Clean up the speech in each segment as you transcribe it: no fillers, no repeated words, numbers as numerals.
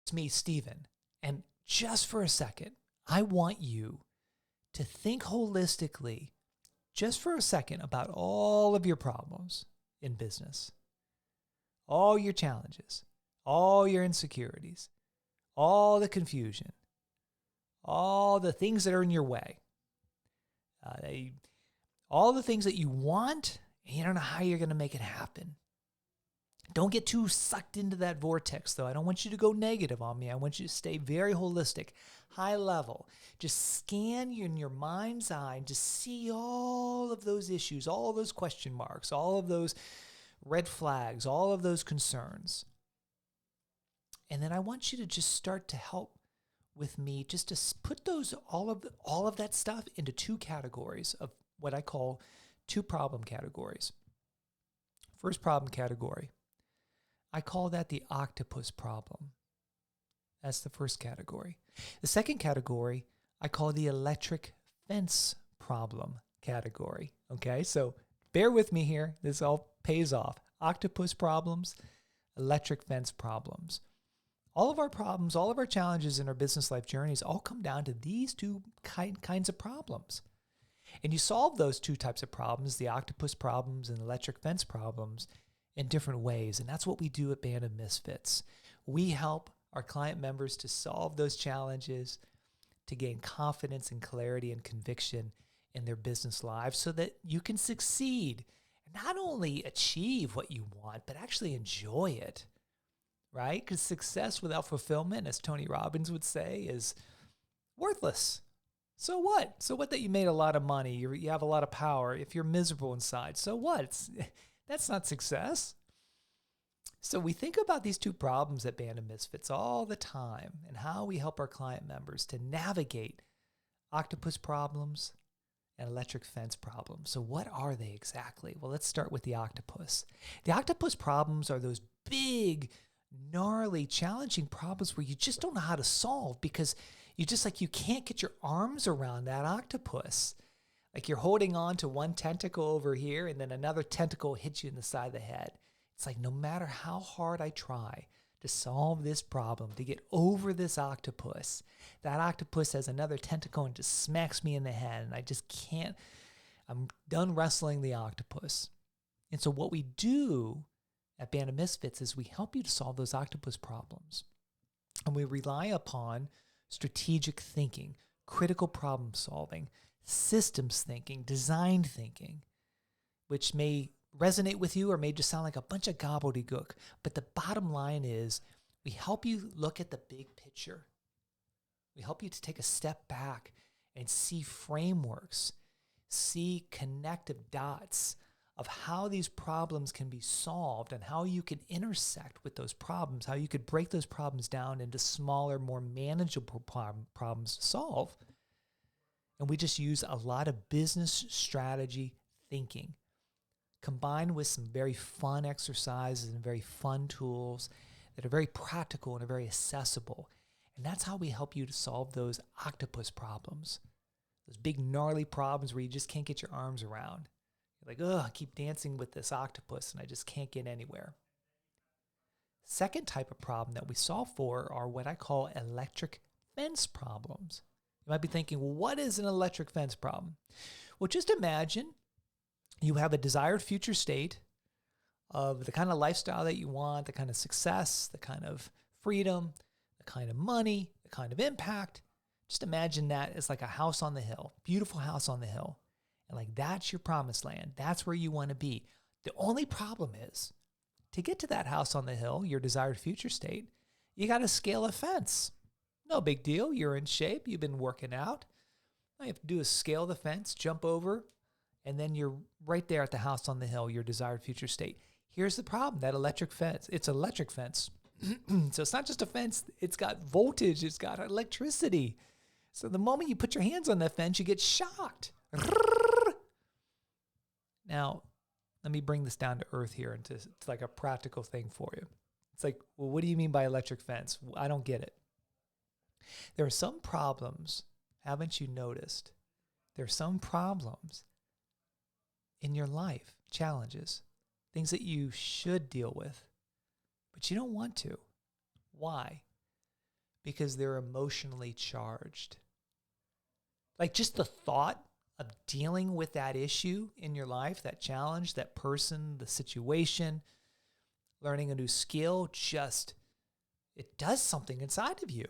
It's me, Steven. And just for a second, I want you to think holistically, just for a second, about all of your problems in business, all your challenges, all your insecurities, all the confusion, all the things that are in your way, all the things that you want, and you don't know how you're going to make it happen. Don't get too sucked into that vortex, though. I don't want you to go negative on me. I want you to stay very holistic, high level. Just scan in your mind's eye and just see all of those issues, all of those question marks, all of those red flags, all of those concerns. And then I want you to just start to help with me just to put those all of that stuff into two categories of what I call two problem categories. First problem category, I call that the octopus problem. That's the first category. The second category, I call the electric fence problem category. Okay, so bear with me here. This all pays off. Octopus problems, electric fence problems. All of our problems, all of our challenges in our business life journeys all come down to these two kinds of problems. And you solve those two types of problems, the octopus problems and electric fence problems, in different ways. And that's what we do at Band of Misfits. We help our client members to solve those challenges, to gain confidence and clarity and conviction in their business lives so that you can succeed and not only achieve what you want, but actually enjoy it, right? Because success without fulfillment, as Tony Robbins would say, is worthless. So what? So what that you made a lot of money, you have a lot of power. If you're miserable inside, so what? That's not success. So we think about these two problems at Band of Misfits all the time and how we help our client members to navigate octopus problems and electric fence problems. So what are they exactly? Well, let's start with the octopus. The octopus problems are those big, gnarly, challenging problems where you just don't know how to solve because you can't get your arms around that octopus. Like you're holding on to one tentacle over here and then another tentacle hits you in the side of the head. It's like no matter how hard I try to solve this problem, to get over this octopus, that octopus has another tentacle and just smacks me in the head and I just can't. I'm done wrestling the octopus. And so what we do at Band of Misfits is we help you to solve those octopus problems. And we rely upon strategic thinking, critical problem solving, systems thinking, design thinking, which may resonate with you or may just sound like a bunch of gobbledygook. But the bottom line is we help you look at the big picture. We help you to take a step back and see frameworks, see connective dots of how these problems can be solved and how you can intersect with those problems, how you could break those problems down into smaller, more manageable problems to solve. And we just use a lot of business strategy thinking combined with some very fun exercises and very fun tools that are very practical and are very accessible. And that's how we help you to solve those octopus problems, those big gnarly problems where you just can't get your arms around. Like, I keep dancing with this octopus and I just can't get anywhere. Second type of problem that we solve for are what I call electric fence problems. You might be thinking, well, what is an electric fence problem? Well, just imagine you have a desired future state of the kind of lifestyle that you want, the kind of success, the kind of freedom, the kind of money, the kind of impact. Just imagine that as like a house on the hill, beautiful house on the hill. And like that's your promised land. That's where you want to be. The only problem is to get to that house on the hill, your desired future state, you got to scale a fence. No big deal. You're in shape. You've been working out. All you have to do is scale the fence, jump over, and then you're right there at the house on the hill, your desired future state. Here's the problem, that electric fence. It's an electric fence. So it's not just a fence. It's got voltage. It's got electricity. So the moment you put your hands on that fence, you get shocked. Now, let me bring this down to earth here into like a practical thing for you. It's like, well, what do you mean by electric fence? I don't get it. There are some problems, haven't you noticed? There are some problems in your life, challenges, things that you should deal with, but you don't want to. Why? because they're emotionally charged. Like just the thought of dealing with that issue in your life, that challenge, that person, the situation, learning a new skill, it does something inside of you.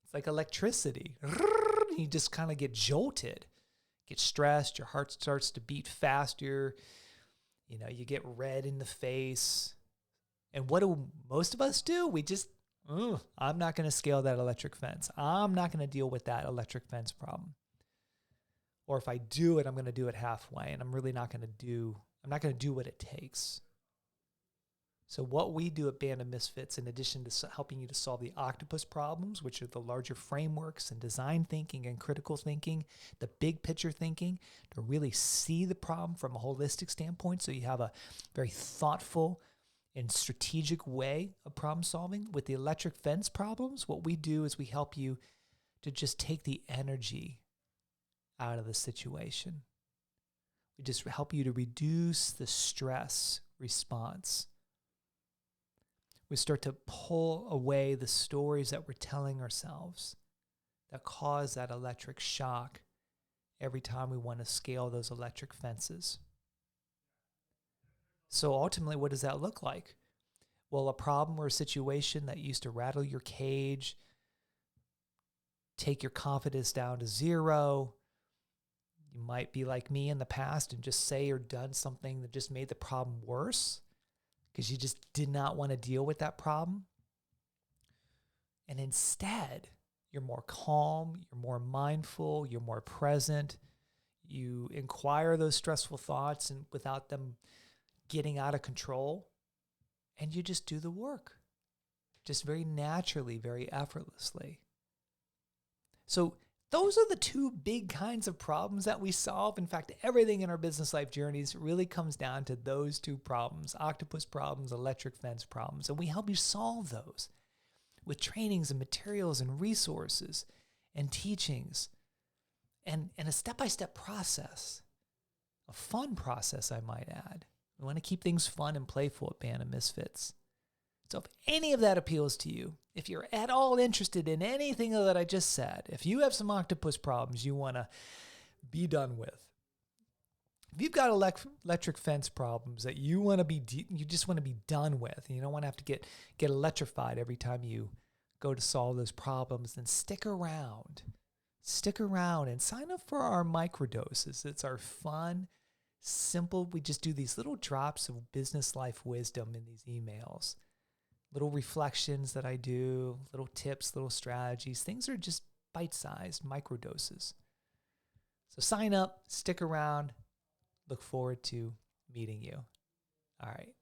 It's like electricity. You just kind of get jolted, get stressed, your heart starts to beat faster. You get red in the face. And what do most of us do? We just, I'm not going to scale that electric fence. I'm not going to deal with that electric fence problem. Or if I do it, I'm going to do it halfway, and I'm not going to do what it takes. So what we do at Band of Misfits, in addition to helping you to solve the Octopus problems, which are the larger frameworks and design thinking and critical thinking, the big picture thinking, to really see the problem from a holistic standpoint, so you have a very thoughtful and strategic way of problem solving. With the electric fence problems, what we do is we help you to just take the energy out of the situation. We just help you to reduce the stress response. We start to pull away the stories that we're telling ourselves that cause that electric shock every time we want to scale those electric fences. So ultimately, what does that look like? Well, a problem or a situation that used to rattle your cage, take your confidence down to zero. You might be like me in the past and just say or done something that just made the problem worse because you just did not want to deal with that problem. And instead, you're more calm, you're more mindful, you're more present. You inquire those stressful thoughts and without them getting out of control, and you just do the work, just very naturally, very effortlessly. So those are the two big kinds of problems that we solve. In fact, everything in our business life journeys really comes down to those two problems: octopus problems, electric fence problems. And we help you solve those with trainings and materials and resources and teachings and a step-by-step process, a fun process, I might add. We want to keep things fun and playful at Band of Misfits. So if any of that appeals to you, if you're at all interested in anything that I just said, if you have some octopus problems you want to be done with, if you've got electric fence problems that you just want to be done with, and you don't want to have to get electrified every time you go to solve those problems, then stick around. Stick around and sign up for our microdoses. It's our fun, simple, we just do these little drops of business life wisdom in these emails. Little reflections that I do, little tips, little strategies. Things are just bite-sized microdoses. So sign up, stick around. Look forward to meeting you. All right.